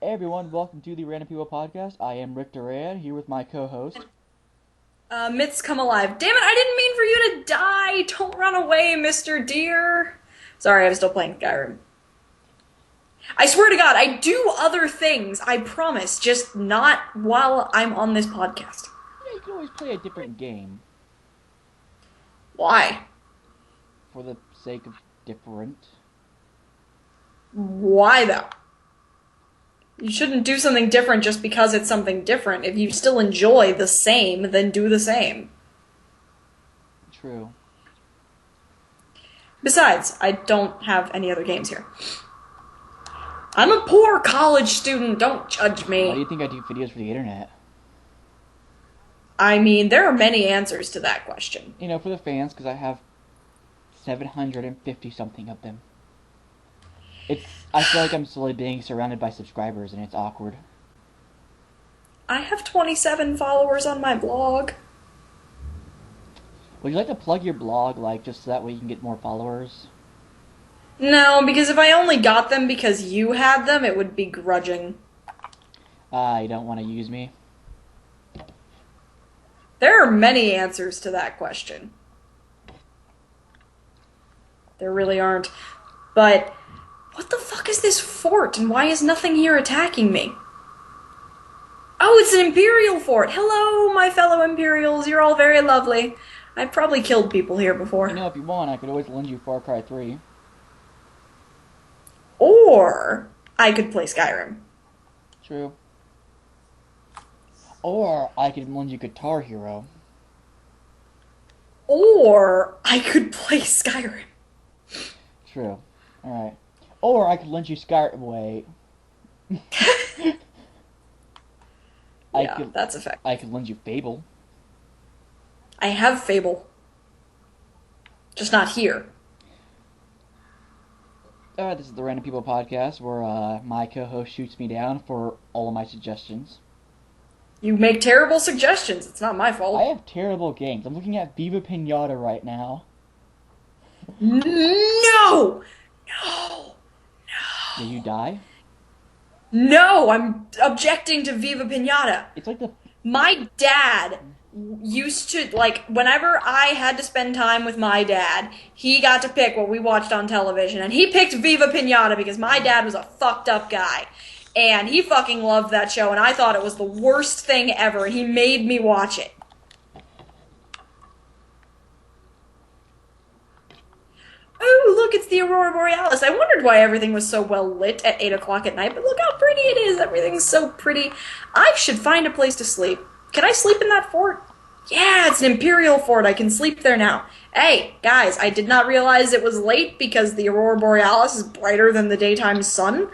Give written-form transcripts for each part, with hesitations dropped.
Hey everyone, welcome to the Random People Podcast. I am Rick Duran, here with my co-host. Myths come alive. Damn it, I didn't mean for you to die! Don't run away, Mr. Deer! Sorry, I'm still playing Skyrim. I swear to God, I do other things, I promise, just not while I'm on this podcast. Yeah, you can always play a different game, Why? for the sake of different. Why, though? You shouldn't do something different just because it's something different. If you still enjoy the same, then do the same. True. Besides, I don't have any other games here. I'm a poor college student, don't judge me. Why do you think I do videos for the internet? I mean, there are many answers to that question. You know, for the fans, because I have 750 something of them. I feel like I'm slowly being surrounded by subscribers, and it's awkward. I have 27 followers on my blog. Would you like to plug your blog, just so that way you can get more followers? No, because if I only got them because you had them, it would be grudging. You don't want to use me? There are many answers to that question. There really aren't. But what the fuck is this fort, and why is nothing here attacking me? Oh, it's an Imperial fort! Hello, my fellow Imperials, you're all very lovely. I've probably killed people here before. You know, if you want, I could always lend you Far Cry 3. Or I could play Skyrim. True. Or I could lend you Guitar Hero. Or I could play Skyrim. True. Alright. Or I could lend you Skyrim. Wait. That's a fact. I could lend you Fable. I have Fable. Just not here. This is the Random People Podcast, where my co-host shoots me down for all of my suggestions. You make terrible suggestions. It's not my I fault. have terrible games. I'm looking at Viva Pinata right now. No! No! No! Did you die? No! I'm objecting to Viva Pinata. It's like the... My dad used to, whenever I had to spend time with my dad, he got to pick what we watched on television, and he picked Viva Pinata because my dad was a fucked up guy. And he fucking loved that show, and I thought it was the worst thing ever, and he made me watch it. Oh, look, it's the Aurora Borealis. I wondered why everything was so well lit at 8 o'clock at night, but look how pretty it is. Everything's so pretty. I should find a place to sleep. Can I sleep in that fort? Yeah, it's an Imperial fort. I can sleep there now. Hey, guys, I did not realize it was late because the Aurora Borealis is brighter than the daytime sun.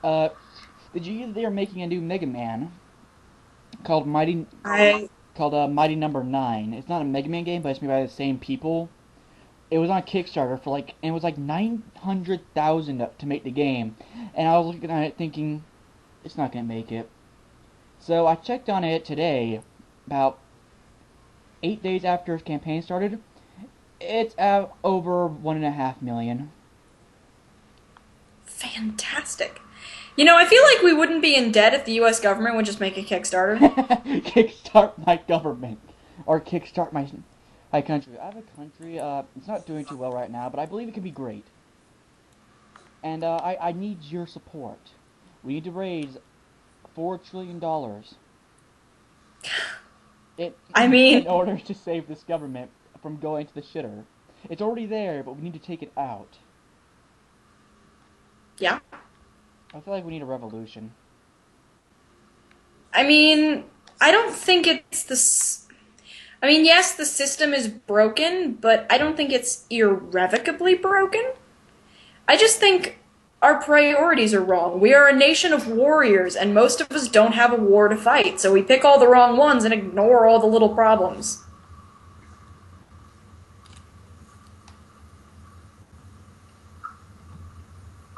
Did you hear they're making a new Mega Man called Mighty Number 9? It's not a Mega Man game, but it's made by the same people. It was on Kickstarter and it was like 900,000 to make the game, and I was looking at it thinking, it's not gonna make it. So I checked on it today, about 8 days after its campaign started. It's at over 1.5 million. Fantastic. You know, I feel like we wouldn't be in debt if the U.S. government would just make a Kickstarter. Kickstart my government, or kickstart my country. I have a country. It's not doing too well right now, but I believe it can be great. And I need your support. We need to raise $4 trillion. In order to save this government from going to the shitter. It's already there, but we need to take it out. Yeah. I feel like we need a revolution. I mean, I don't think it's yes, the system is broken, but I don't think it's irrevocably broken. I just think our priorities are wrong. We are a nation of warriors, and most of us don't have a war to fight, so we pick all the wrong ones and ignore all the little problems.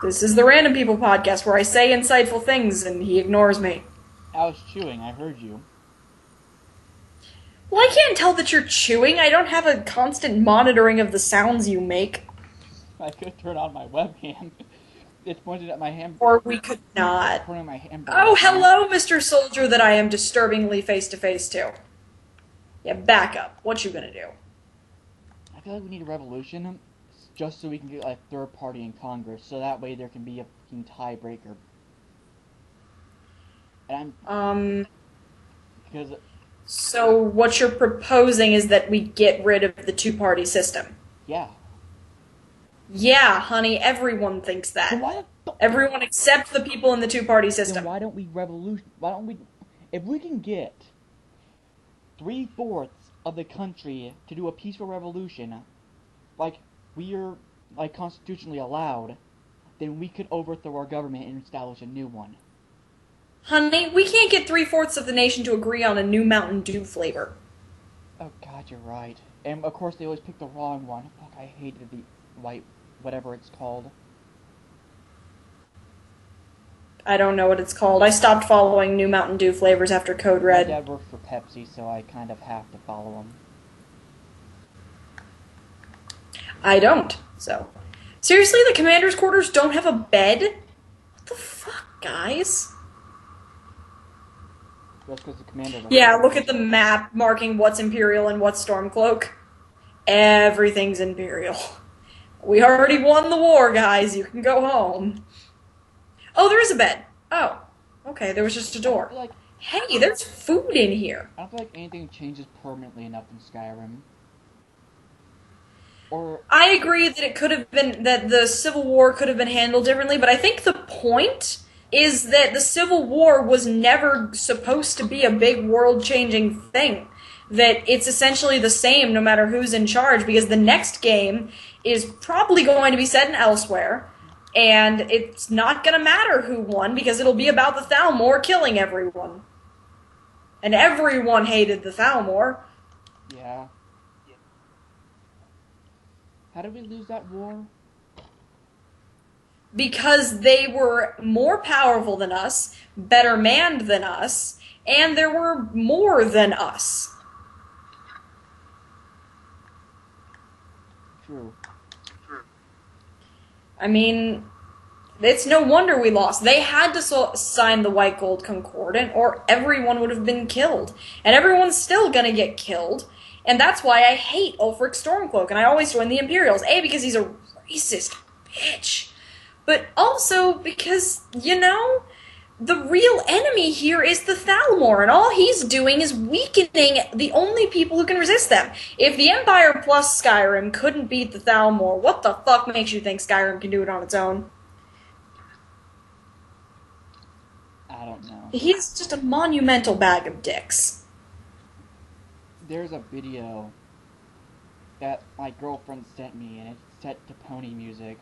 This is the Random People Podcast, where I say insightful things and he ignores me. I was chewing, I heard you. Well, I can't tell that you're chewing. I don't have a constant monitoring of the sounds you make. I could turn on my webcam. It's pointed at my hand. Or we could not. Pointing at my hand. Oh, hello, Mr. Soldier that I am disturbingly face-to-face to. Yeah, back up. What you gonna do? I feel like we need a revolution just so we can get like a third party in Congress, so that way there can be a fucking tiebreaker. And because So what you're proposing is that we get rid of the two-party system. yeah. Yeah, honey, everyone thinks So that. why the Everyone except the people in the two-party then system. why don't we revolution? Why don't we? If we can get 3/4 of the country to do a peaceful revolution, like we are like constitutionally allowed, then we could overthrow our government and establish a new one. Honey, we can't get 3/4 of the nation to agree on a new Mountain Dew flavor. Oh God, you're right. And of course they always pick the wrong one. Fuck, I hated the white, whatever it's called. I don't know what it's called. I stopped following new Mountain Dew flavors after Code My Red. dad works for Pepsi, so I kind of have to follow him. I don't, so. Seriously, the commander's quarters don't have a bed? What the fuck, guys? That's because the commander. Yeah, look at the map marking what's Imperial and what's Stormcloak. Everything's Imperial. We already won the war, guys. You can go home. Oh, there is a bed. Oh, okay, there was just a I door. feel like Hey, there's food in here. I don't feel like anything changes permanently enough in Skyrim. Or I agree that it could have been, that the Civil War could have been handled differently, but I think the point is that the Civil War was never supposed to be a big world-changing thing. That it's essentially the same no matter who's in charge, because the next game is probably going to be set in elsewhere, and it's not going to matter who won, because it'll be about the Thalmor killing everyone. And everyone hated the Thalmor. yeah. How did we lose that war? Because they were more powerful than us, better manned than us, and there were more than us. True. I mean, it's no wonder we lost. They had to sign the White Gold Concordant, or everyone would have been killed. And everyone's still gonna get killed. And that's why I hate Ulfric Stormcloak, and I always join the Imperials. A, because he's a racist bitch. But also because, you know, the real enemy here is the Thalmor, and all he's doing is weakening the only people who can resist them. If the Empire plus Skyrim couldn't beat the Thalmor, what the fuck makes you think Skyrim can do it on its own? I don't know. He's just a monumental bag of dicks. There's a video that my girlfriend sent me, and it's set to pony music.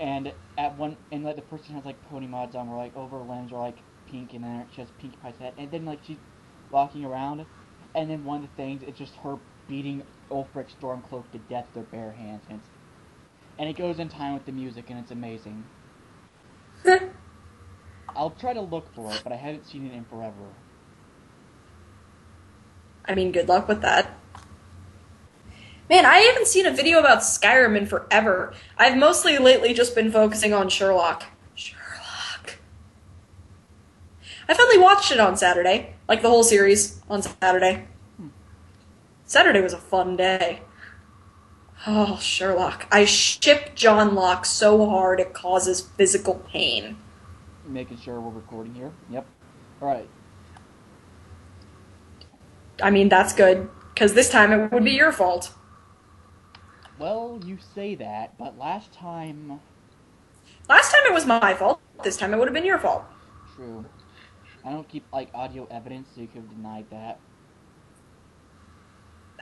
And like the person has like pony mods on, where like over her limbs are like pink, and then she has pink pipette, and then like she's walking around, and then one of the things is just her beating Ulfric Stormcloak to death with her bare hands, and it goes in time with the music, and it's amazing. I'll try to look for it, but I haven't seen it in forever. I mean, good luck with that. Man, I haven't seen a video about Skyrim in forever. I've mostly lately just been focusing on Sherlock. Sherlock. I finally watched it on Saturday. Like the whole series on Saturday. Saturday was a fun day. Oh, Sherlock. I ship John Locke so hard it causes physical pain. Making sure we're recording here. Yep. Alright. I mean, that's good, because this time it would be your fault. Well, you say that, but last time... Last time it was my fault. This time it would have been your fault. True. I don't keep, like, audio evidence, so you could have denied that.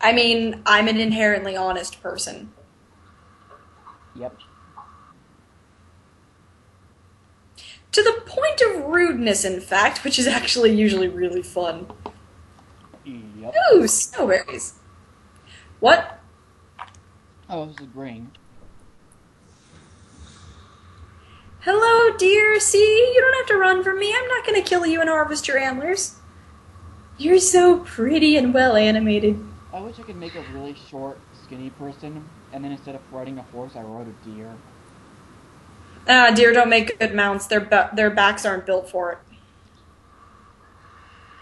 I mean, I'm an inherently honest person. Yep. To the point of rudeness, in fact, which is actually usually really fun. Yep. Ooh, snowberries. What? Oh, this is green. Hello, dear. See, you don't have to run from me. I'm not going to kill you and harvest your antlers. You're so pretty and well animated. I wish I could make a really short, skinny person, and then instead of riding a horse, I rode a deer. Deer don't make good mounts. Their backs aren't built for it.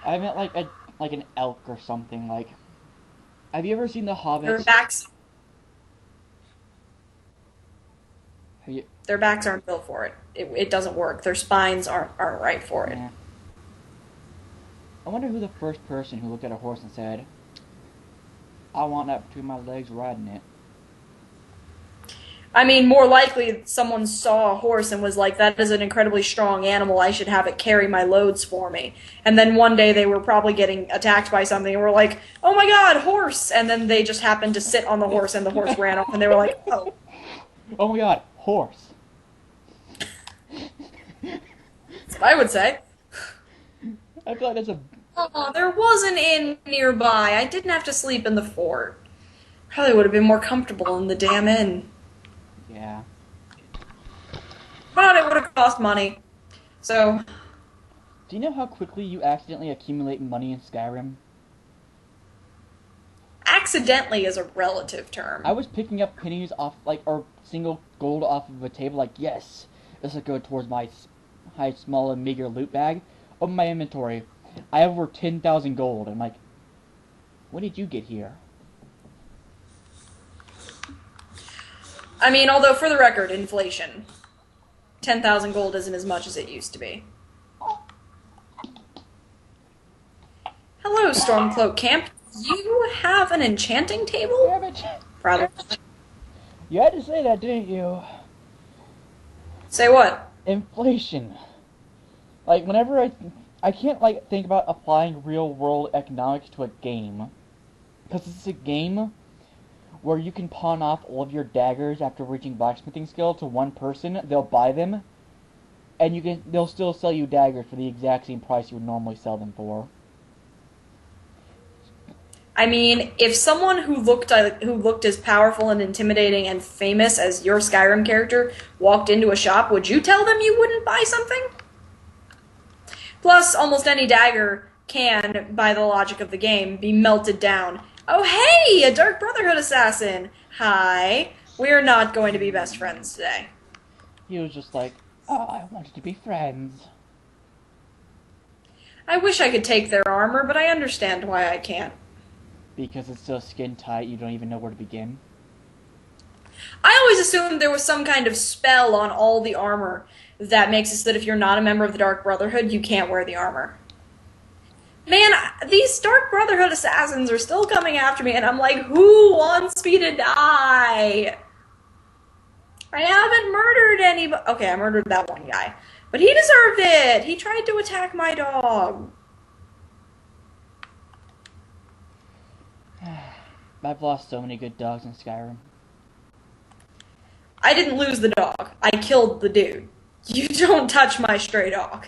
I meant like an elk or something. Like, have you ever seen The Hobbit? Their backs. Have you? Their backs aren't built for it. It doesn't work. Their spines aren't right for it. Yeah. I wonder who the first person who looked at a horse and said, "I want that between my legs riding it." I mean, more likely someone saw a horse and was like, that is an incredibly strong animal, I should have it carry my loads for me. And then one day they were probably getting attacked by something and were like, oh my god, horse! And then they just happened to sit on the horse and the horse ran off and they were like, oh. Oh my god, horse. That's what I would say. I feel like that's a... Oh, there was an inn nearby. I didn't have to sleep in the fort. Probably would have been more comfortable in the damn inn. Yeah. But it would have cost money. So... Do you know how quickly you accidentally accumulate money in Skyrim? Accidentally is a relative term. I was picking up pennies off, like, or single gold off of a table, like, yes, this will go towards my small and meager loot bag. Open my inventory. I have over 10,000 gold. I'm like, when did you get here? I mean, although for the record, inflation. 10,000 gold isn't as much as it used to be. Hello, Stormcloak Camp. You have an enchanting table? Damn it. Rather. You had to say that, didn't you? Say what? Inflation. Like, whenever I can't, like, think about applying real-world economics to a game. Because it's a game where you can pawn off all of your daggers after reaching blacksmithing skill to one person. They'll buy them, and they'll still sell you daggers for the exact same price you would normally sell them for. I mean, if someone who looked as powerful and intimidating and famous as your Skyrim character walked into a shop, would you tell them you wouldn't buy something? Plus, almost any dagger can, by the logic of the game, be melted down. Oh hey, a Dark Brotherhood assassin! Hi. We're not going to be best friends today. He was just like, oh, I wanted to be friends. I wish I could take their armor, but I understand why I can't. Because it's so skin tight, you don't even know where to begin. I always assumed there was some kind of spell on all the armor that makes it so that if you're not a member of the Dark Brotherhood, you can't wear the armor. Man, these Dark Brotherhood assassins are still coming after me, and I'm like, who wants me to die? I haven't murdered anybody. Okay, I murdered that one guy. But he deserved it! He tried to attack my dog. I've lost so many good dogs in Skyrim. I didn't lose the dog. I killed the dude. You don't touch my stray dog.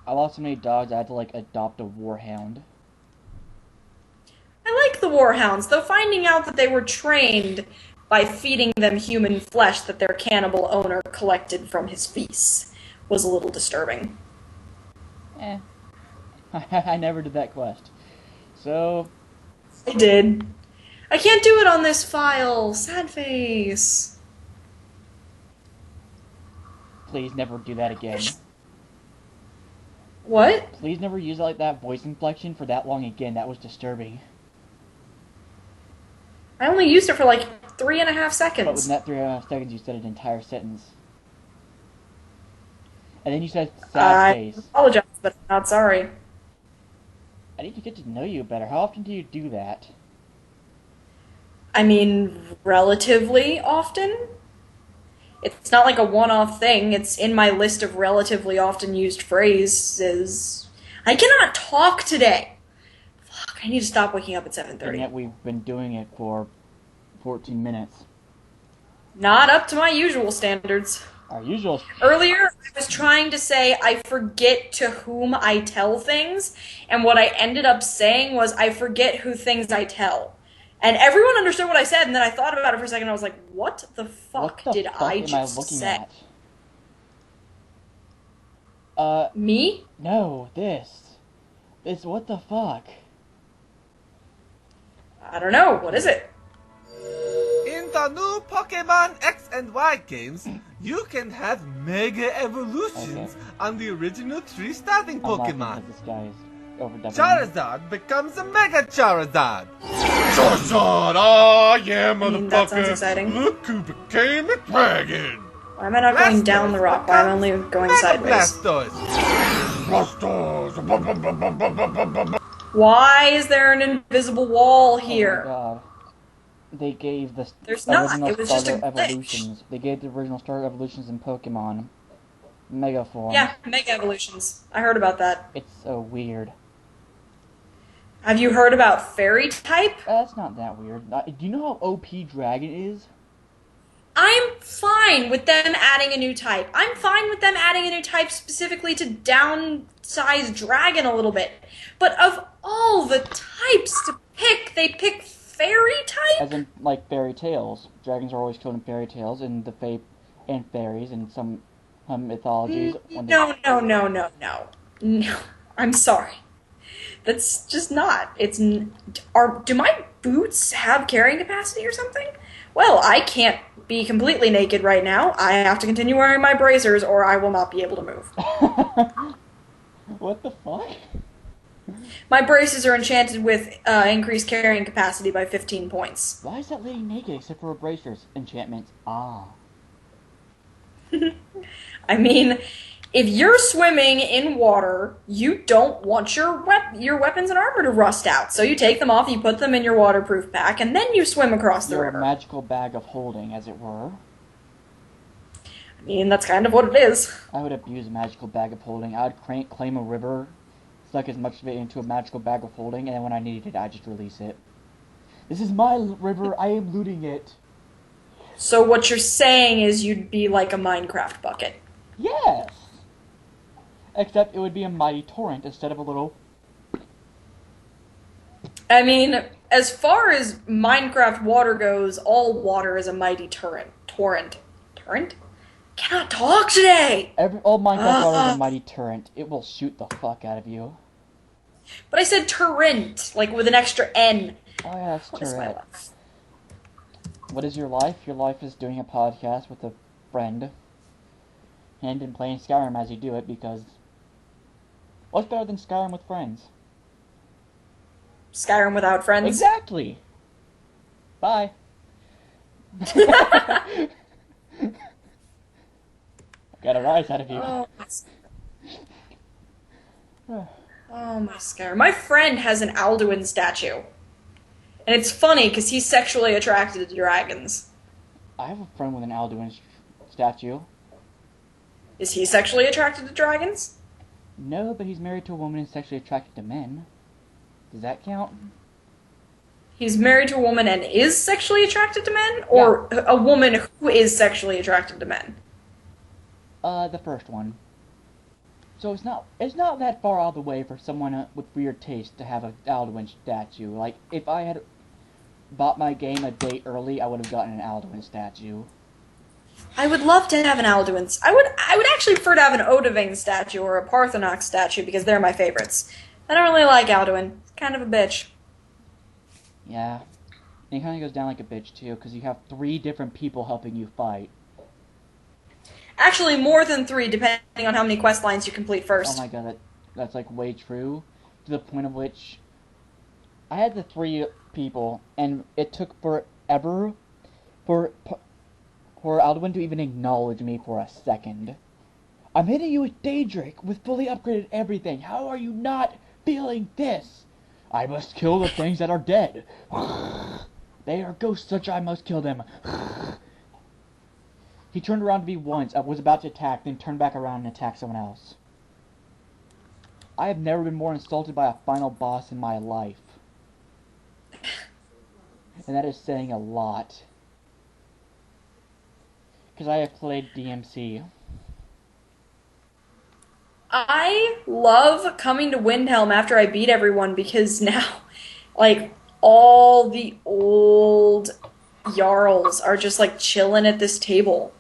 I lost so many dogs I had to, like, adopt a warhound. I like the warhounds, though finding out that they were trained by feeding them human flesh that their cannibal owner collected from his feasts was a little disturbing. Eh. I never did that quest. So... I did. I can't do it on this file. Sad face. Please never do that again. What? Please never use like that voice inflection for that long again. That was disturbing. I only used it for like 3.5 But seconds. within that 3.5 seconds, you said an entire sentence. And then you said sad I face. apologize, but I'm not sorry. I need to get to know you better. How often do you do that? I mean, relatively often. It's not like a one-off thing. It's in my list of relatively often used phrases. I cannot talk today. Fuck, I need to stop waking up at 7:30. And yet we've been doing it for 14 minutes. Not up to my usual standards. Our usual... Earlier, I was trying to say I forget to whom I tell things, and what I ended up saying was I forget who things I tell. And everyone understood what I said, and then I thought about it for a second, and I was like, what the fuck did I just say? Me? No, this. This, what the fuck? I don't know. What is it? In the new Pokemon X and Y games, you can have Mega Evolutions on the original 3 starting I'm laughing Pokemon. because this guy is overdubbing. Charizard becomes a Mega Charizard. Charizard, oh yeah, motherfucker. that sounds exciting. Look who became a dragon. Why am I not going down the rock? Why am I only going Mega sideways? Blastoise. Blastoise. Why is there an invisible wall Oh my here? god. They gave the There's not. original It was just a starter glitch. evolutions. They gave the original starter evolutions in Pokemon Mega form. Yeah, Mega Evolutions. I heard about that. It's so weird. Have you heard about Fairy type? That's not that weird. Do you know how OP Dragon is? I'm fine with them adding a new type. I'm fine with them adding a new type specifically to downsize Dragon a little bit. But of all the types to pick, they pick Fairy type? As in, like, fairy tales. Dragons are always killed in fairy tales, and the and fairies in some mythologies. No. I'm sorry. That's just not. Do my boots have carrying capacity or something? Well, I can't be completely naked right now. I have to continue wearing my bracers or I will not be able to move. What the fuck? My braces are enchanted with increased carrying capacity by 15 points. Why is that lady naked except for her bracers? Enchantments. Ah. I mean, if you're swimming in water, you don't want your weapons and armor to rust out. So you take them off, you put them in your waterproof pack, and then you swim across the You're river. a magical bag of holding, as it were. I mean, that's kind of what it is. I would abuse a magical bag of holding. I would claim a river, suck as much of it into a magical bag of holding, and then when I needed it, I just release it. This is my river, I am looting it. So what you're saying is you'd be like a Minecraft bucket. Yes! Except it would be a mighty torrent instead of a little... I mean, as far as Minecraft water goes, all water is a mighty torrent. Torrent? Cannot talk today! All Minecraft water is a mighty torrent. It will shoot the fuck out of you. But I said torrent, like with an extra N. Oh yeah, that's What is my torrent. life? What is your life? Your life is doing a podcast with a friend. And in playing Skyrim as you do it, because... What's better than Skyrim with friends? Skyrim without friends? Exactly! Bye. Got a rise out of you. Oh, my Skyrim. My friend has an Alduin statue. And it's funny, because he's sexually attracted to dragons. I have a friend with an Alduin statue. Is he sexually attracted to dragons? No, but he's married to a woman and sexually attracted to men. Does that count? He's married to a woman and is sexually attracted to men? Or a woman who is sexually attracted to men? The first one. So it's not that far out of the way for someone with weird taste to have an Alduin statue. Like, if I had bought my game a day early, I would have gotten an Alduin statue. I would love to have an Alduin. I would actually prefer to have an Odahviing statue or a Parthenox statue because they're my favorites. I don't really like Alduin. It's kind of a bitch. Yeah. And he kind of goes down like a bitch, too, because you have 3 different people helping you fight. Actually, more than 3, depending on how many quest lines you complete first. Oh my god, that's like way true. To the point of which I had the 3 people, and it took forever for Alduin to even acknowledge me for a second. I'm hitting you with Daedric with fully upgraded everything. How are you not feeling this? I must kill the things that are dead. They are ghosts, such I must kill them. He turned around to me once, I was about to attack, then turned back around and attacked someone else. I have never been more insulted by a final boss in my life. And that is saying a lot. Because I have played DMC. I love coming to Windhelm after I beat everyone because now, like, all the old Jarls are just, like, chilling at this table.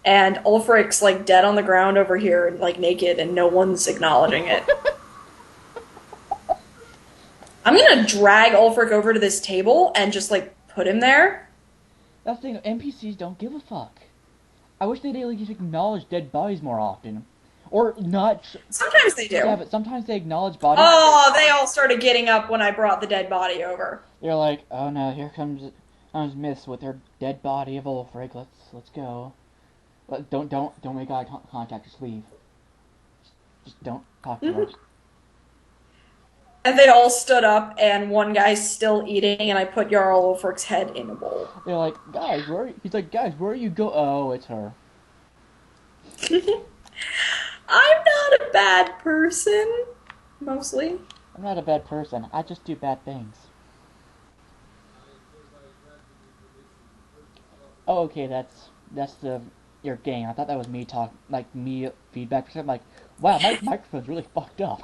And Ulfric's, like, dead on the ground over here, like, naked, and no one's acknowledging it. I'm gonna drag Ulfric over to this table and just, like, put him there. That's the thing, NPCs don't give a fuck. I wish they'd like, just acknowledge dead bodies more often. Or not... Sometimes they do. Yeah, but sometimes they acknowledge bodies. Oh, they all started getting up when I brought the dead body over. They're like, oh no, here comes Miss with her dead body of Ulfric. Let's go. But don't make eye contact. Just leave. Just don't talk to her. And they all stood up, and one guy's still eating, and I put Jarl Ulfric's head in a bowl. They're like, guys, where? He's like, guys, where are you go? Oh, it's her. I'm not a bad person, mostly. I'm not a bad person. I just do bad things. Oh, okay, that's your game. I thought that was me me feedback. I'm like, wow, my microphone's really fucked up.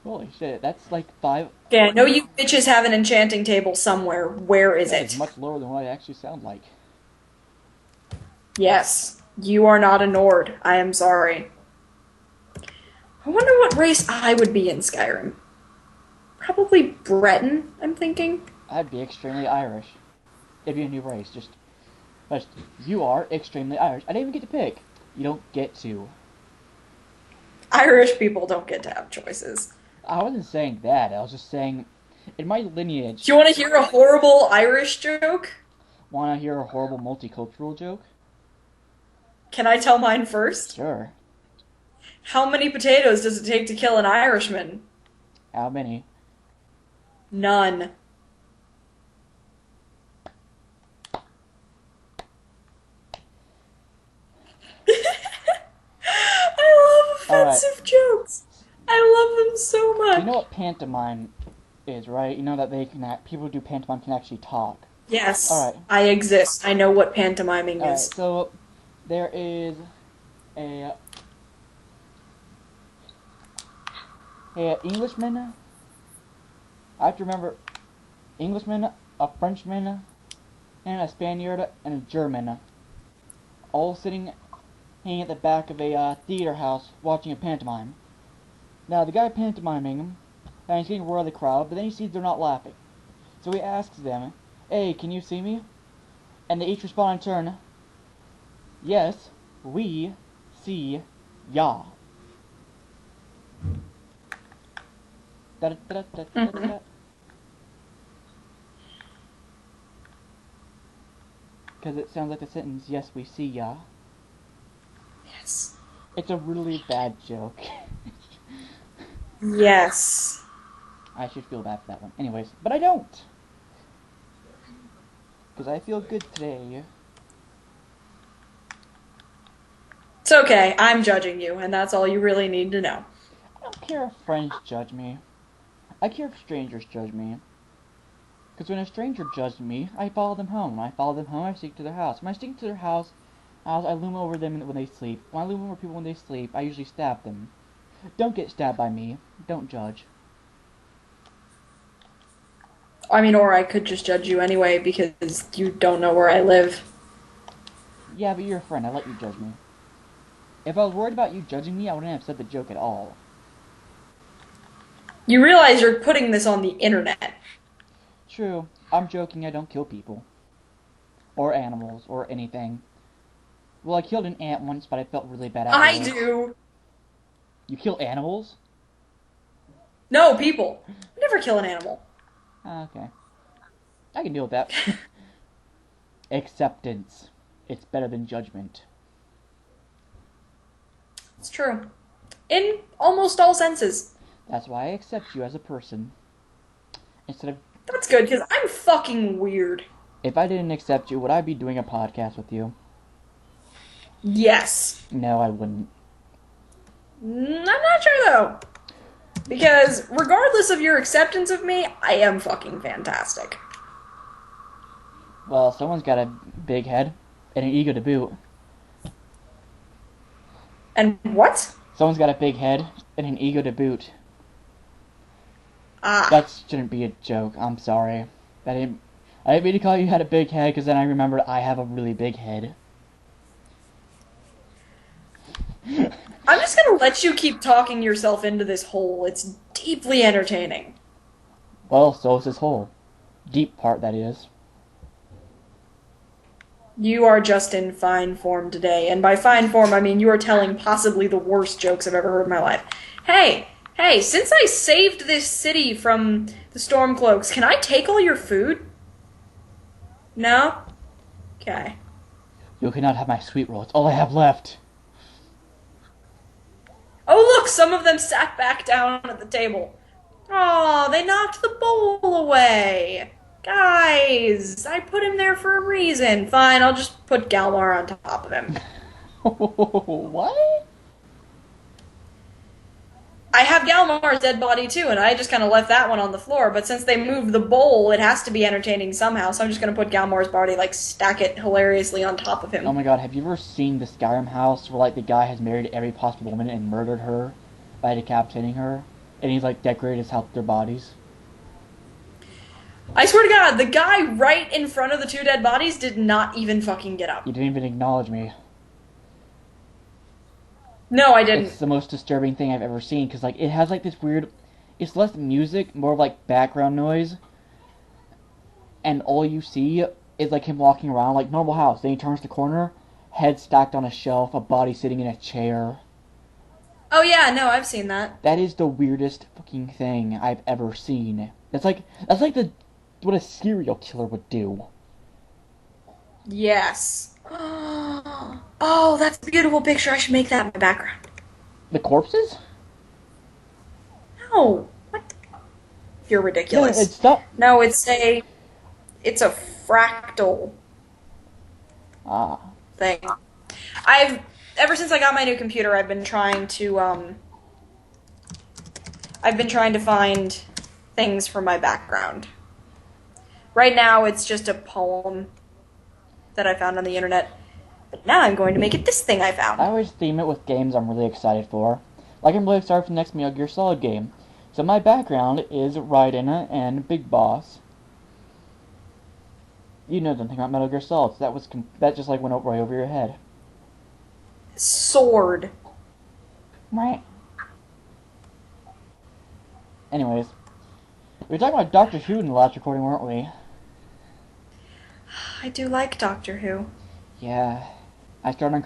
Holy shit, that's like 5. Yeah, I know you bitches have an enchanting table somewhere. Where is That it? is much lower than what I actually sound like. Yes, you are not a Nord. I am sorry. I wonder what race I would be in Skyrim. Probably Breton, I'm thinking. I'd be extremely Irish. It'd be a new race. Just you are extremely Irish. I didn't even get to pick. You don't get to. Irish people don't get to have choices. I wasn't saying that. I was just saying, in my lineage. Do you want to hear a horrible Irish joke? Want to hear a horrible multicultural joke? Can I tell mine first? Sure. How many potatoes does it take to kill an Irishman? How many? None. I love offensive jokes. I love them so much. You know what pantomime is, right? You know that people who do pantomime can actually talk. Yes. All right. I exist. I know what pantomiming All right, is. so there is a Englishman. I have to remember Englishman, a Frenchman, and a Spaniard and a German, all sitting hanging at the back of a theater house watching a pantomime. Now the guy pantomiming, and he's getting roared of the crowd, but then he sees they're not laughing. So he asks them, "Hey, can you see me?" And they each respond in turn, "Yes, we see ya." Because it sounds like the sentence, "Yes, we see ya." Yes. It's a really bad joke. Yes. I should feel bad for that one. Anyways, but I don't. Because I feel good today. It's okay. I'm judging you, and that's all you really need to know. I don't care if friends judge me. I care if strangers judge me. Because when a stranger judges me, I follow them home. When I follow them home, I sneak to their house. When I sneak to their house, I loom over them when they sleep. When I loom over people when they sleep, I usually stab them. Don't get stabbed by me. Don't judge. I mean, or I could just judge you anyway because you don't know where I live. Yeah, but you're a friend. I let you judge me. If I was worried about you judging me, I wouldn't have said the joke at all. You realize you're putting this on the internet. True. I'm joking. I don't kill people. Or animals. Or anything. Well, I killed an ant once, but I felt really bad afterwards. I do. You kill animals? No, people. Never kill an animal. Okay. I can deal with that. Acceptance. It's better than judgment. It's true. In almost all senses. That's why I accept you as a person. Instead of... That's good, because I'm fucking weird. If I didn't accept you, would I be doing a podcast with you? Yes. No, I wouldn't. I'm not sure, though. Because regardless of your acceptance of me, I am fucking fantastic. Well, someone's got a big head and an ego to boot. And what? Someone's got a big head and an ego to boot. Ah. That shouldn't be a joke. I'm sorry. I didn't mean to call you had a big head, because then I remembered I have a really big head. I'm just gonna let you keep talking yourself into this hole. It's deeply entertaining. Well, so is this hole. Deep part, that is. You are just in fine form today. And by fine form, I mean you are telling possibly the worst jokes I've ever heard in my life. Hey, since I saved this city from the Stormcloaks, can I take all your food? No? Okay. You cannot have my sweet roll. It's all I have left. Oh, look, some of them sat back down at the table. Oh, they knocked the bowl away. Guys, I put him there for a reason. Fine, I'll just put Galmar on top of him. What? I have Galmar's dead body too, and I just kind of left that one on the floor. But since they moved the bowl, it has to be entertaining somehow. So I'm just gonna put Galmar's body, like, stack it hilariously on top of him. Oh my god, have you ever seen the Skyrim house where, like, the guy has married every possible woman and murdered her by decapitating her? And he's, like, decorated his house with their bodies? I swear to God, the guy right in front of the two dead bodies did not even fucking get up. You didn't even acknowledge me. No, I didn't. It's the most disturbing thing I've ever seen, because, like, it has, like, this weird... It's less music, more of, like, background noise. And all you see is, like, him walking around, like, normal house. Then he turns the corner, head stacked on a shelf, a body sitting in a chair. Oh yeah, no, I've seen that. That is the weirdest fucking thing I've ever seen. That's like what a serial killer would do. Yes. Oh, that's a beautiful picture. I should make that my background. The corpses? No. What? You're ridiculous. Yeah, it's not. No, it's a fractal thing. Ever since I got my new computer, I've been trying to find things for my background. Right now, it's just a poem that I found on the internet. But now I'm going to make it this thing I found. I always theme it with games I'm really excited for. Like, I'm really excited for the next Metal Gear Solid game. So my background is Raiden and Big Boss. You know nothing about Metal Gear Solid, so that just like went right over your head. Sword. Right. Anyways, we were talking about Doctor Who in the last recording, weren't we? I do like Doctor Who. Yeah. I started on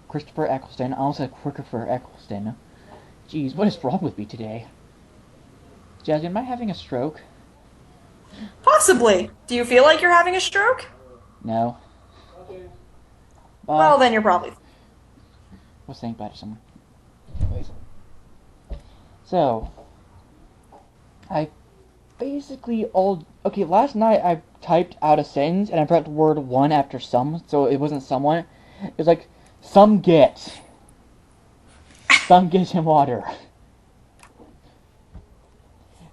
Christopher Eccleston. I almost said Christopher Eccleston. Jeez, what is wrong with me today? Jazzy, am I having a stroke? Possibly. Do you feel like you're having a stroke? No. Well, then you're probably... We'll think about it someone. Anyways. So, I basically okay, last night I typed out a sentence and I put the word one after some, so it wasn't someone. It was like, some get in water.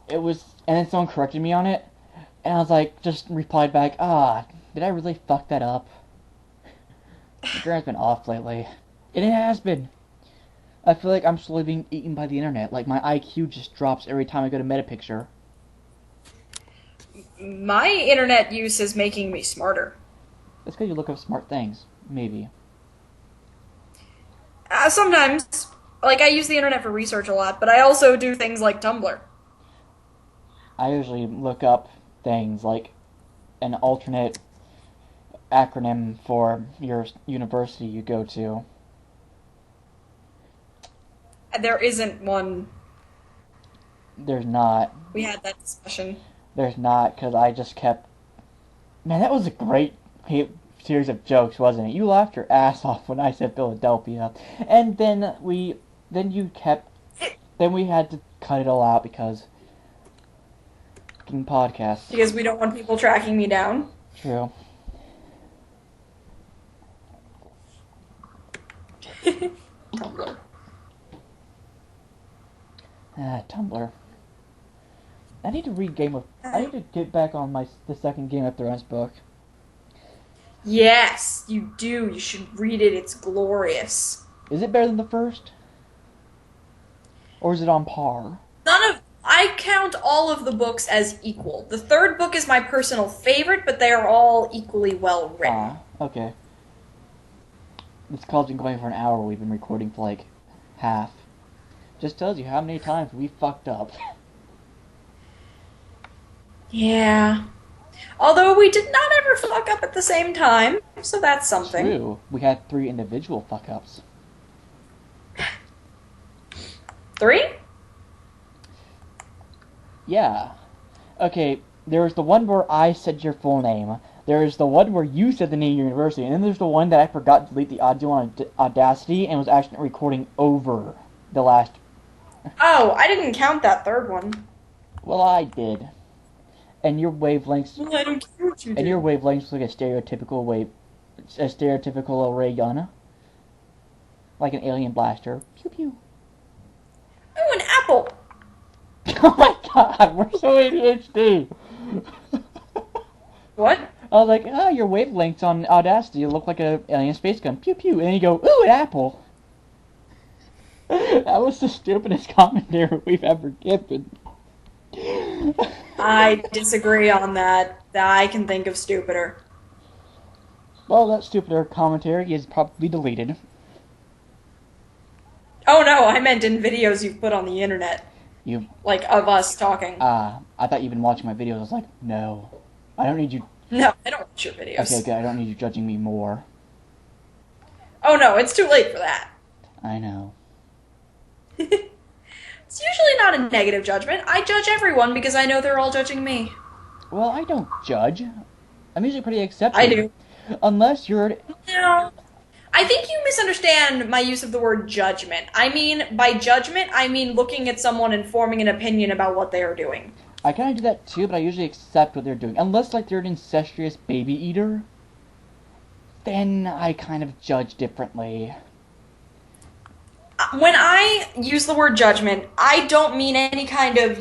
It was, and then someone corrected me on it, and I was like, just replied back, did I really fuck that up? My grammar's been off lately. And it has been. I feel like I'm slowly being eaten by the internet. Like, my IQ just drops every time I go to Metapicture. My internet use is making me smarter. That's because you look up smart things. Maybe. Sometimes. Like, I use the internet for research a lot, but I also do things like Tumblr. I usually look up things like an alternate acronym for your university you go to. There isn't one. There's not. We had that discussion. There's not, because I just kept... Man, that was a great series of jokes, wasn't it? You laughed your ass off when I said Philadelphia. And then we had to cut it all out because... fucking podcasts. Because we don't want people tracking me down. True. Tumblr. Tumblr. I need to read I need to get back on the second Game of Thrones book. Yes, you do. You should read it. It's glorious. Is it better than the first? Or is it on par? I count all of the books as equal. The third book is my personal favorite, but they are all equally well written. Okay. This call's been going for an hour. We've been recording for like half. Just tells you how many times we fucked up. Yeah. Although we did not ever fuck up at the same time, so that's something. True. We had 3 individual fuck-ups. 3? Yeah. Okay, there's the one where I said your full name. There's the one where you said the name of your university. And then there's the one that I forgot to delete the audio on Audacity and was actually recording over the last... Oh, I didn't count that third one. Well, I did. And your wavelengths... Well, I don't care what you did. And your wavelengths like a stereotypical ray gun. Like an alien blaster. Pew pew. Oh, an apple! Oh my god, we're so ADHD! What? I was like, oh, your wavelengths on Audacity look like an alien space gun. Pew pew. And then you go, ooh, an apple! That was the stupidest commentary we've ever given. I disagree on that. I can think of stupider. Well, that stupider commentary is probably deleted. Oh no, I meant in videos you've put on the internet. You... Like, of us talking. I thought you'd been watching my videos. I was like, no. I don't need you... No, I don't watch your videos. Okay, good. I don't need you judging me more. Oh no, it's too late for that. I know. It's usually not a negative judgment. I judge everyone because I know they're all judging me. Well, I don't judge. I'm usually pretty accepting. I do. Unless you're... No. I think you misunderstand my use of the word judgment. I mean, by judgment, I mean looking at someone and forming an opinion about what they are doing. I kind of do that too, but I usually accept what they're doing. Unless, like, they're an incestuous baby eater, then I kind of judge differently. When I use the word judgment, I don't mean any kind of,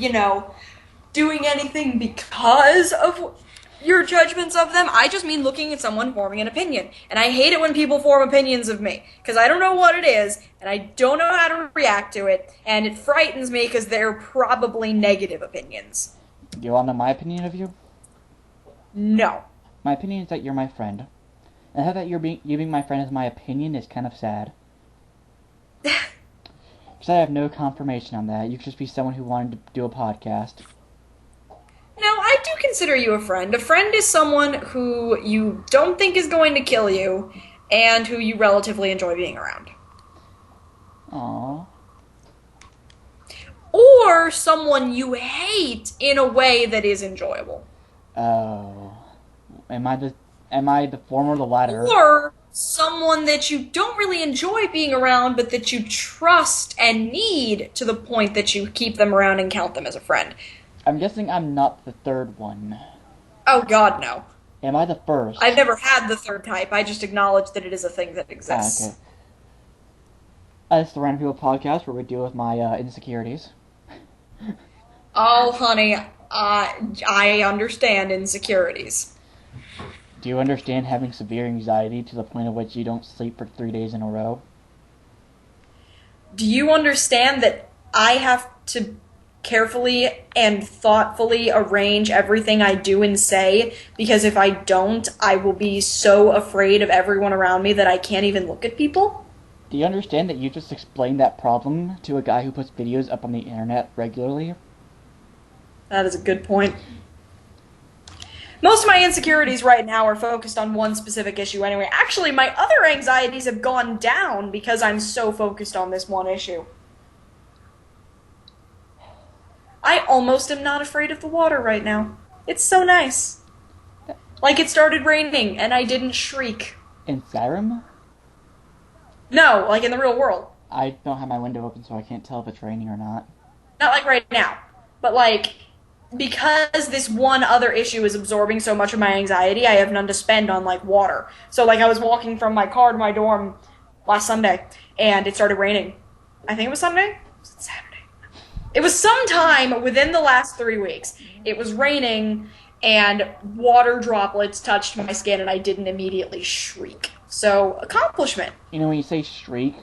doing anything because of your judgments of them. I just mean looking at someone forming an opinion. And I hate it when people form opinions of me, because I don't know what it is, and I don't know how to react to it, and it frightens me because they're probably negative opinions. Do you want to know my opinion of you? No. My opinion is that you're my friend. And how that you being my friend is my opinion is kind of sad. Because I have no confirmation on that. You could just be someone who wanted to do a podcast. No, I do consider you a friend. A friend is someone who you don't think is going to kill you, and who you relatively enjoy being around. Aww. Or someone you hate in a way that is enjoyable. Oh. Am I the former or the latter? Or someone that you don't really enjoy being around, but that you trust and need to the point that you keep them around and count them as a friend. I'm guessing I'm not the third one. Oh god, no. Am I the first? I've never had the third type. I just acknowledge that it is a thing that exists. Okay. It's the Random People podcast where we deal with my insecurities. Oh, honey, I understand insecurities. Do you understand having severe anxiety to the point at which you don't sleep for 3 days in a row? Do you understand that I have to carefully and thoughtfully arrange everything I do and say, because if I don't, I will be so afraid of everyone around me that I can't even look at people? Do you understand that you just explained that problem to a guy who puts videos up on the internet regularly? That is a good point. Most of my insecurities right now are focused on one specific issue anyway. Actually, my other anxieties have gone down because I'm so focused on this one issue. I almost am not afraid of the water right now. It's so nice. Like it started raining and I didn't shriek. In Skyrim? No, like in the real world. I don't have my window open, so I can't tell if it's raining or not. Not like right now. But like, because this one other issue is absorbing so much of my anxiety, I have none to spend on like water. So like I was walking from my car to my dorm last Sunday and it started raining. I think it was Sunday? Was it Saturday? It was sometime within the last 3 weeks. It was raining and water droplets touched my skin and I didn't immediately shriek. So, accomplishment. You know, when you say shriek,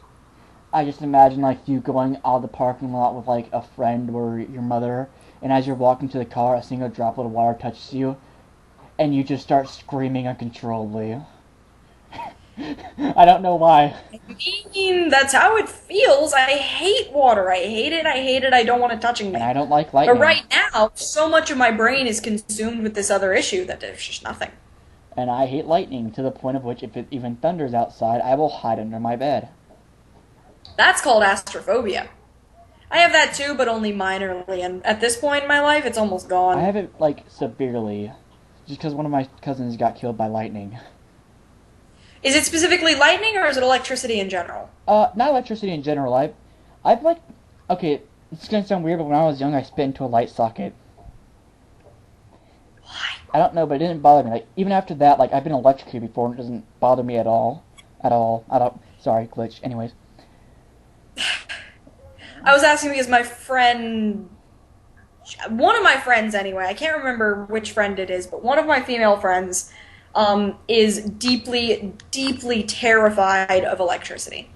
I just imagine like you going out of the parking lot with like a friend or your mother, and as you're walking to the car, a single droplet of water touches you, and you just start screaming uncontrollably. I don't know why. I mean, that's how it feels. I hate water. I hate it. I hate it. I don't want it touching me. And I don't like But lightning. right now, so much of my brain is consumed with this other issue that there's just nothing. And I hate lightning to the point of which if it even thunders outside, I will hide under my bed. That's called astrophobia. I have that too, but only minorly, and at this point in my life, it's almost gone. I have it, like, severely. Just because one of my cousins got killed by lightning. Is it specifically lightning, or is it electricity in general? Not electricity in general. I've like, okay, it's gonna sound weird, but when I was young, I spit into a light socket. Why? I don't know, but it didn't bother me. Like, even after that, like, I've been electrocuted before, and it doesn't bother me at all. At all. I don't, sorry, glitch. Anyways. I was asking because my friend, one of my friends anyway, I can't remember which friend it is, but one of my female friends is deeply, deeply terrified of electricity.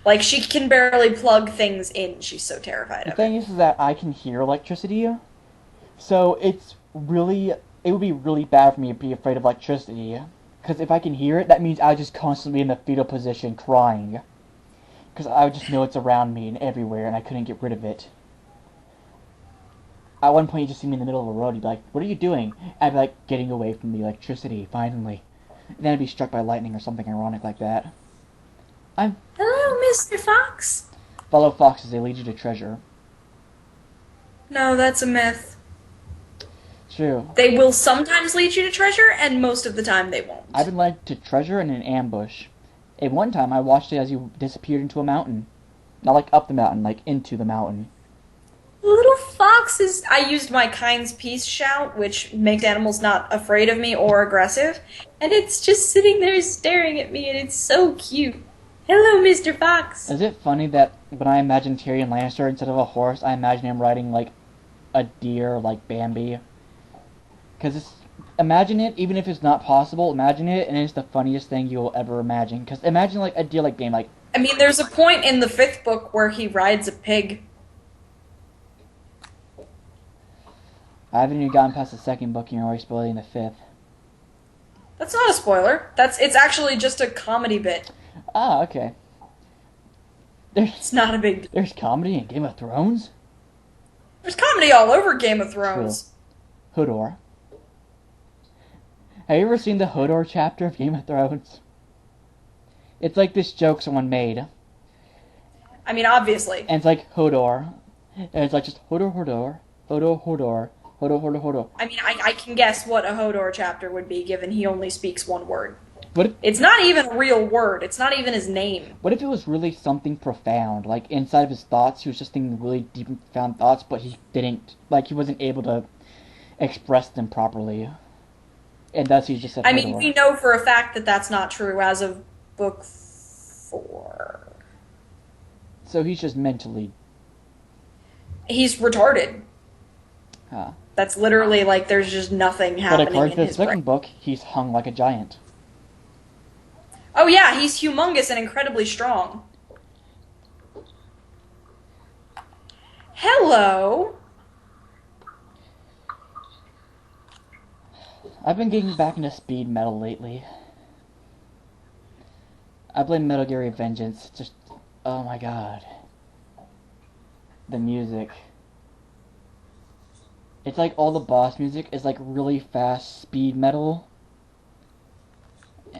Like, she can barely plug things in. She's so terrified The of thing it. is that I can hear electricity, so it would be really bad for me to be afraid of electricity. Because if I can hear it, that means I would just constantly be in the fetal position crying. Because I would just know it's around me and everywhere, and I couldn't get rid of it. At one point, you just see me in the middle of the road, you'd be like, what are you doing? I'd be like, getting away from the electricity, finally. And then I'd be struck by lightning or something ironic like that. Hello, Mr. Fox. Follow foxes, they lead you to treasure. No, that's a myth. True. They will sometimes lead you to treasure, and most of the time they won't. I've been led to treasure in an ambush. And one time I watched it as you disappeared into a mountain. Not like up the mountain, like into the mountain. Little foxes. I used my kind's peace shout, which makes animals not afraid of me or aggressive, and it's just sitting there staring at me, and it's so cute. Hello, Mr. Fox. Is it funny that when I imagine Tyrion Lannister instead of a horse, I imagine him riding like a deer, like Bambi? Because imagine it, even if it's not possible, imagine it, and it's the funniest thing you'll ever imagine. Because imagine like a deer like Bambi, like, I mean, there's a point in the 5th book where he rides a pig. I haven't even gotten past the 2nd book, and you're already spoiling the 5th. That's not a spoiler. It's actually just a comedy bit. Ah, okay. It's not a big. There's comedy in Game of Thrones? There's comedy all over Game of Thrones. Hodor. Have you ever seen the Hodor chapter of Game of Thrones? It's like this joke someone made. I mean, obviously. And it's like Hodor. And it's like just Hodor, Hodor, Hodor, Hodor, Hodor, Hodor, Hodor. I mean, I can guess what a Hodor chapter would be, given he only speaks one word. What if, It's not even a real word. It's not even his name. what if it was really something profound? Like, inside of his thoughts, he was just thinking really deep and profound thoughts, but he didn't, like, he wasn't able to express them properly. And thus he just said I mean, Hodor. we know for a fact that that's not true as of book 4. So he's just mentally... He's retarded. Huh. That's literally like there's just nothing But happening according in to the his second brain. book, he's hung like a giant. Oh yeah, he's humongous and incredibly strong. Hello. I've been getting back into speed metal lately. I played Metal Gear Revengeance. Just, oh my god. The music. It's like all the boss music is like really fast speed metal.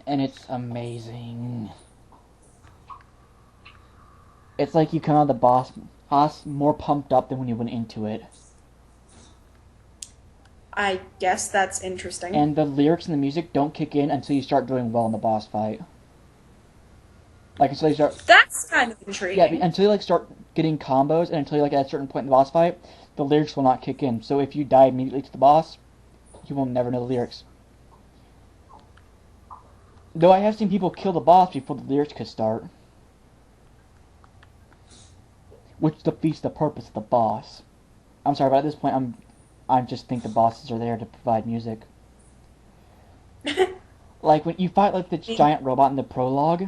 And it's amazing. It's like you come out of the boss more pumped up than when you went into it. I guess that's interesting. And the lyrics and the music don't kick in until you start doing well in the boss fight. Like until you start, That's kind of intriguing. yeah, until you like start getting combos, and until you like at a certain point in the boss fight, the lyrics will not kick in. So if you die immediately to the boss, you will never know the lyrics. Though I have seen people kill the boss before the lyrics could start, which defeats the purpose of the boss. I'm sorry, but at this point, I just think the bosses are there to provide music. Like when you fight like this giant robot in the prologue,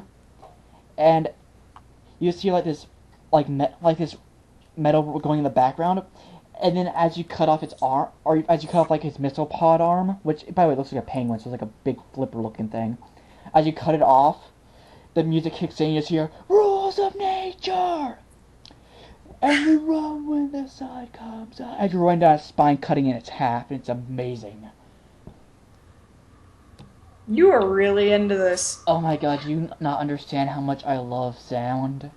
and you see like this, like this metal going in the background, and then as you cut off its arm, or as you cut off like his missile pod arm, which by the way looks like a penguin, so it's like a big flipper looking thing. as you cut it off, the music kicks in, you just hear, rules of nature! And you run when the sun comes up. As you run down its spine, cutting in its half, and it's amazing. You are really into this. Oh my god, do you not understand how much I love sound?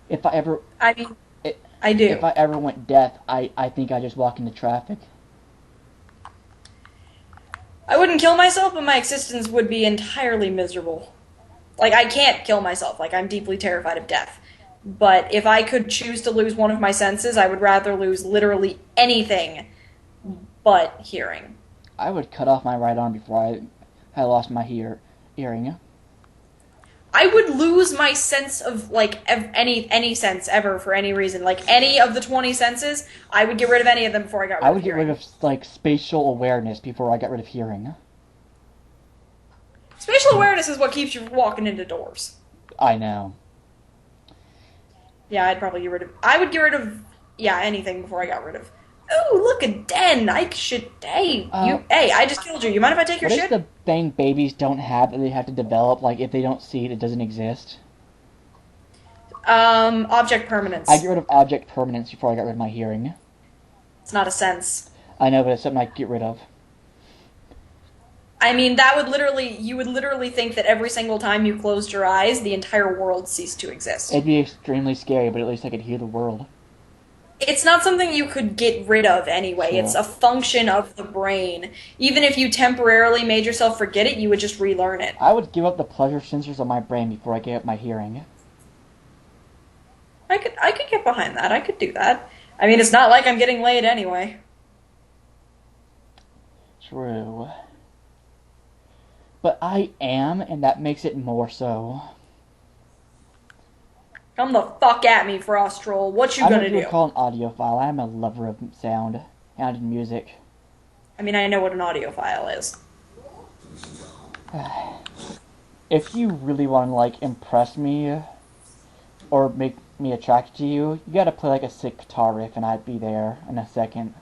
If I ever... I mean, It, I do. If I ever went deaf, I think I'd just walk into traffic. I wouldn't kill myself, but my existence would be entirely miserable. Like, I can't kill myself. Like, I'm deeply terrified of death. But if I could choose to lose one of my senses, I would rather lose literally anything but hearing. I would cut off my right arm before I lost my hearing. I would lose my sense of, like, any sense ever for any reason. Like, any of the 20 senses, I would get rid of any of them before I got rid of I would get hearing. rid of, like, spatial awareness before I got rid of hearing. Spatial awareness is what keeps you walking into doors. I know. Yeah, I'd probably get rid of... I would get rid of, yeah, anything before I got rid of... Ooh, look, a den! I should... Hey, hey, I just killed you. You mind if I take your What shit? is the thing babies don't have that they have to develop? Like, if they don't see it, it doesn't exist? Object permanence. I get rid of object permanence before I got rid of my hearing. It's not a sense. I know, but it's something I get rid of. I mean, that would literally... You would literally think that every single time you closed your eyes, the entire world ceased to exist. It'd be extremely scary, but at least I could hear the world. It's not something you could get rid of anyway. Sure. It's a function of the brain. Even if you temporarily made yourself forget it, you would just relearn it. I would give up the pleasure sensors on my brain before I gave up my hearing. I could get behind that. I could do that. I mean, it's not like I'm getting laid anyway. True. But I am, and that makes it more so. Come the fuck at me, Frost Troll. What you I gonna don't do? even call an audiophile. I'm a lover of sound and music. I mean, I know what an audiophile is. If you really want to, like, impress me or make me attracted to you, you gotta play, like, a sick guitar riff, and I'd be there in a second.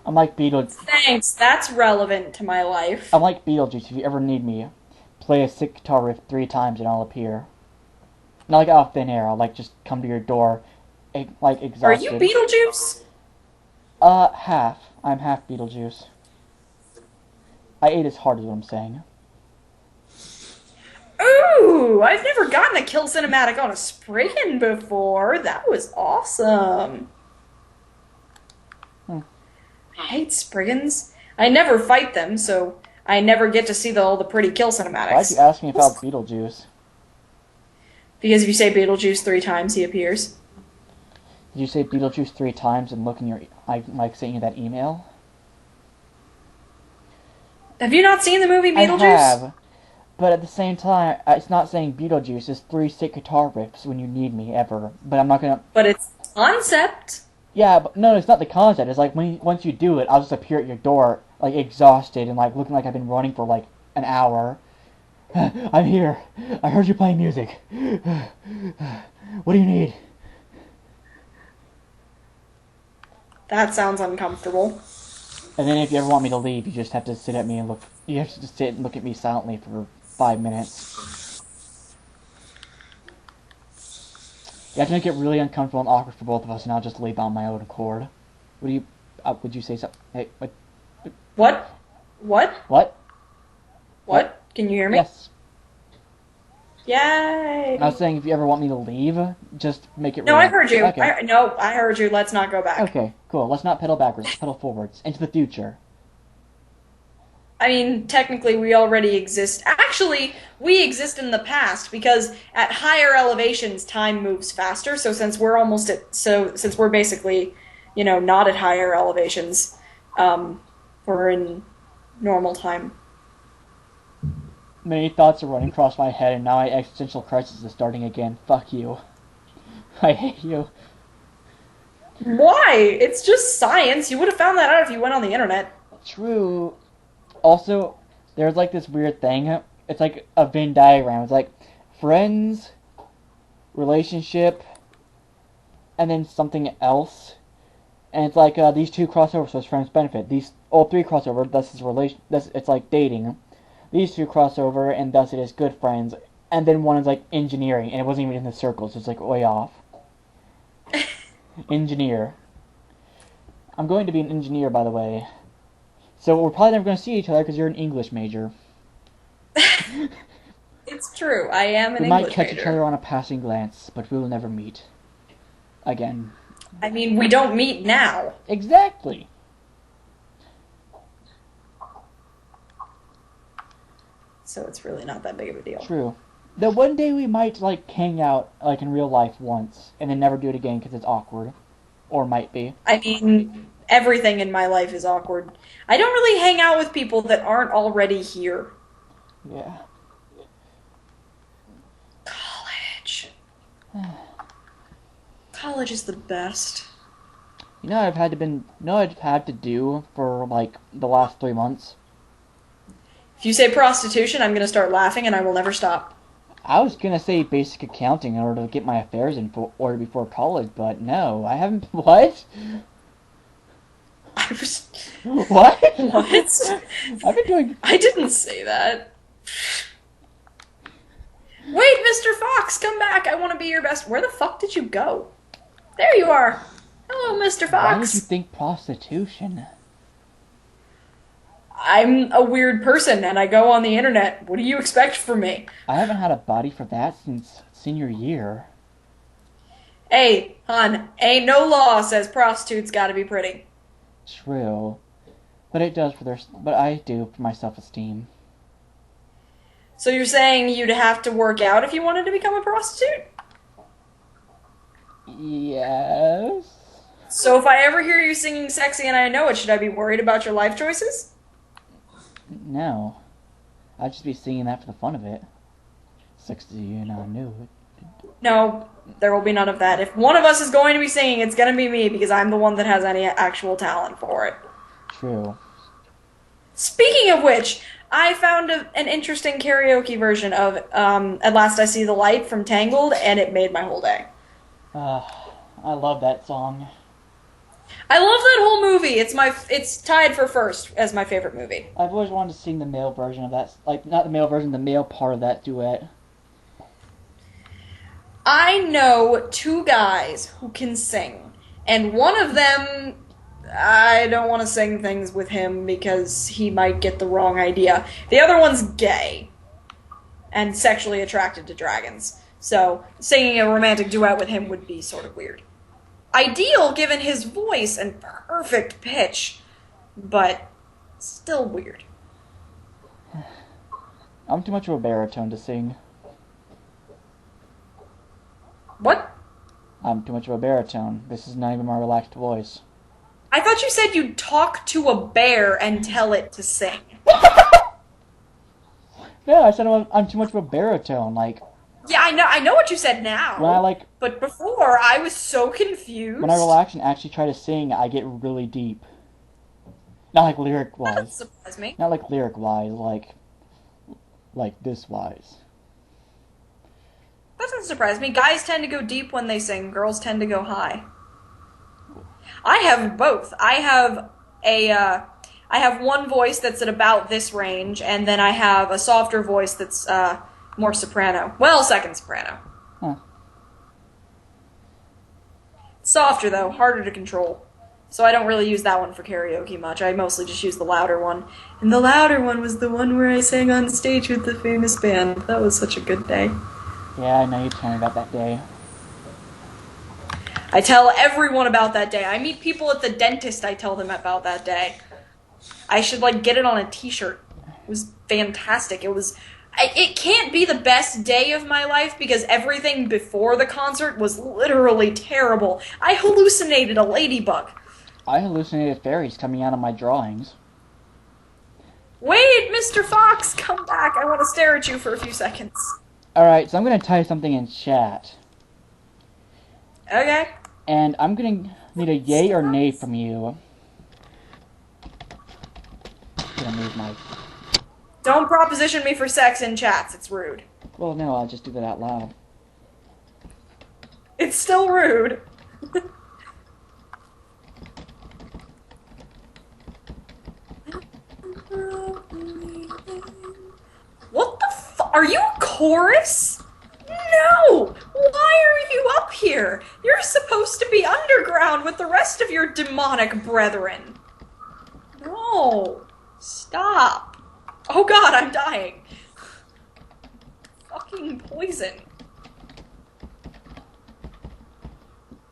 I'm like Beetlejuice. Thanks, that's relevant to my life. I'm like Beetlejuice. If you ever need me, play a sick guitar riff 3 times and I'll appear. Not like out of thin air. I'll, like, just come to your door, like, exhausted. Are you Beetlejuice? Half. I'm half Beetlejuice. I ate as hard, is what I'm saying. Ooh, I've never gotten a kill cinematic on a Spriggan before. That was awesome. I hate Spriggans. I never fight them, so I never get to see all the pretty kill cinematics. Why'd you ask me about Beetlejuice? Because if you say Beetlejuice 3 times, he appears. Did you say Beetlejuice 3 times and look in your... like, sent you that email? Have you not seen the movie Beetlejuice? I have. But at the same time, it's not saying Beetlejuice. It's 3 sick guitar riffs when you need me, ever. But I'm not gonna... But it's concept. Yeah, but no, it's not the concept. It's like, once you do it, I'll just appear at your door, like, exhausted and, like, looking like I've been running for, like, an hour. I'm here. I heard you playing music. What do you need? That sounds uncomfortable. And then if you ever want me to leave, you just have to sit at me and look... You have to just sit and look at me silently for 5 minutes. You have to make it really uncomfortable and awkward for both of us, and I'll just leave on my own accord. Would you say something? Hey, what? What? What? What? What? Can you hear me? Yes. Yay! I was saying, if you ever want me to leave, just make it No, really... I heard you. Okay. I heard you. Let's not go back. Okay, cool. Let's not pedal backwards. Let's pedal forwards. Into the future. I mean, technically, we already exist. Actually, we exist in the past because at higher elevations, time moves faster. So since we're since we're basically, not at higher elevations, we're in normal time. Many thoughts are running across my head, and now my existential crisis is starting again. Fuck you. I hate you. Why? It's just science. You would have found that out if you went on the internet. True. Also, there's like this weird thing. It's like a Venn diagram. It's like friends, relationship, and then something else. And it's like these 2 crossovers, so it's friends benefit. These all 3 crossover. That's his relation. It's like dating. these two cross over, and thus it is good friends. And then one is like engineering, and it wasn't even in the circles. It's like way off. Engineer. I'm going to be an engineer, by the way. So we're probably never going to see each other because you're an English major. It's true. I am an We English might catch major. each other on a passing glance, but we will never meet. Again. I mean, we don't meet now. Exactly. So it's really not that big of a deal. True. Though one day we might, like, hang out, like, in real life once, and then never do it again because it's awkward. Or might be. I mean, everything in my life is awkward. I don't really hang out with people that aren't already here. Yeah. College. College is the best. You know what I've had to do for, like, the last 3 months? If you say prostitution, I'm going to start laughing and I will never stop. I was gonna say basic accounting in order to get my affairs in order before college, but no, I haven't. What? I was... What? What? I've been doing. I didn't say that. Wait, Mr. Fox, come back. I want to be your best... Where the fuck did you go? There you are. Hello, Mr. Why did you Fox. think prostitution? I'm a weird person and I go on the internet. What do you expect from me? I haven't had a body for that since senior year. Hey, hon, ain't no law says prostitutes gotta be pretty. True, but it does for their. But I do for my self-esteem. So you're saying you'd have to work out if you wanted to become a prostitute? Yes. So if I ever hear you singing sexy and I know it, should I be worried about your life choices? No. I'd just be singing that for the fun of it. 60 and I knew it. No, there will be none of that. If one of us is going to be singing, it's going to be me because I'm the one that has any actual talent for it. True. Speaking of which, I found an interesting karaoke version of At Last I See the Light from Tangled, and it made my whole day. I love that song. I love that whole movie. It's tied for first as my favorite movie. I've always wanted to sing the male version of that, like, not the male version, the male part of that duet. I know two guys who can sing, and one of them, I don't want to sing things with him because he might get the wrong idea. The other one's gay and sexually attracted to dragons, so singing a romantic duet with him would be sort of weird. Ideal given his voice and perfect pitch, but still weird. I'm too much of a baritone to sing. What? I'm too much of a baritone. This is not even my relaxed voice. I thought you said you'd talk to a bear and tell it to sing. Yeah, I said I'm too much of a baritone. Like, Yeah, I know what you said now. when But before, I was so confused. I relax and actually try to sing, I get really deep. Not like lyric That doesn't wise. surprise me. Not like lyric wise, like this wise. That doesn't surprise me. Guys tend to go deep when they sing. Girls tend to go high. I have both. I have one voice that's at about this range, and then I have a softer voice that's more soprano. Well, second soprano. Huh. Softer though, harder to control. So I don't really use that one for karaoke much. I mostly just use the louder one. And the louder one was the one where I sang on stage with the famous band. That was such a good day. Yeah, I know you told me about that day. I tell everyone about that day. I meet people at the dentist, I tell them about that day. I should, get it on a t-shirt. It was fantastic. It can't be the best day of my life because everything before the concert was literally terrible. I hallucinated a ladybug. I hallucinated fairies coming out of my drawings. Wait, Mr. Fox, come back. I want to stare at you for a few seconds. Alright, so I'm gonna type something in chat. Okay. And I'm gonna need a yay or nay from you. Gonna move my... Don't proposition me for sex in chats. It's rude. Well, no, I'll just do that out loud. It's still rude. What the Are you a chorus? No! Why are you up here? You're supposed to be underground with the rest of your demonic brethren. No. Stop. Oh god, I'm dying. Fucking poison.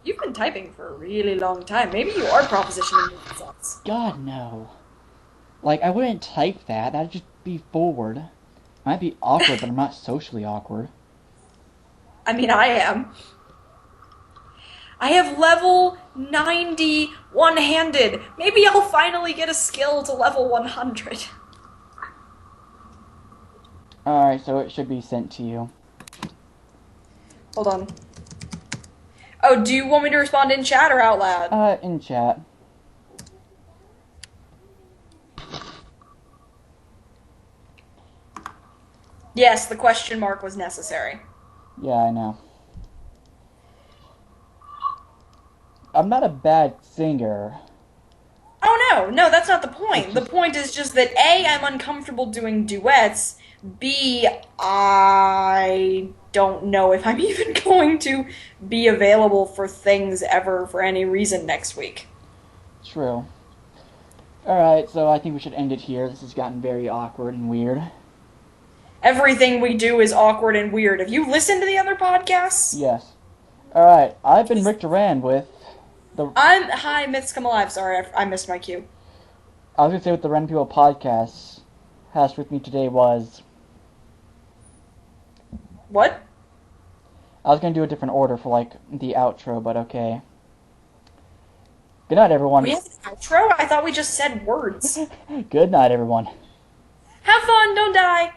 You've been typing for a really long time. Maybe you are Proposition in movie thoughts. God, no. Like, I wouldn't type that. That'd just be forward. Might be awkward, but I'm not socially awkward. I mean, I am. I have level 90 one-handed. Maybe I'll finally get a skill to level 100. Alright, so it should be sent to you. Hold on. Oh, do you want me to respond in chat or out loud? In chat. Yes, the question mark was necessary. Yeah, I know. I'm not a bad singer. Oh no, that's not the point. The point is just that A, I'm uncomfortable doing duets. B, I don't know if I'm even going to be available for things ever for any reason next week. True. Alright, so I think we should end it here. This has gotten very awkward and weird. Everything we do is awkward and weird. Have you listened to the other podcasts? Yes. Alright, I've been Rick Duran with the... Hi, Myths Come Alive. Sorry, I missed my cue. I was gonna say with the Ren People podcast. Host with me today was... What? I was gonna do a different order for, like, the outro, but okay. Good night, everyone. We have an outro? I thought we just said words. Good night, everyone. Have fun, don't die!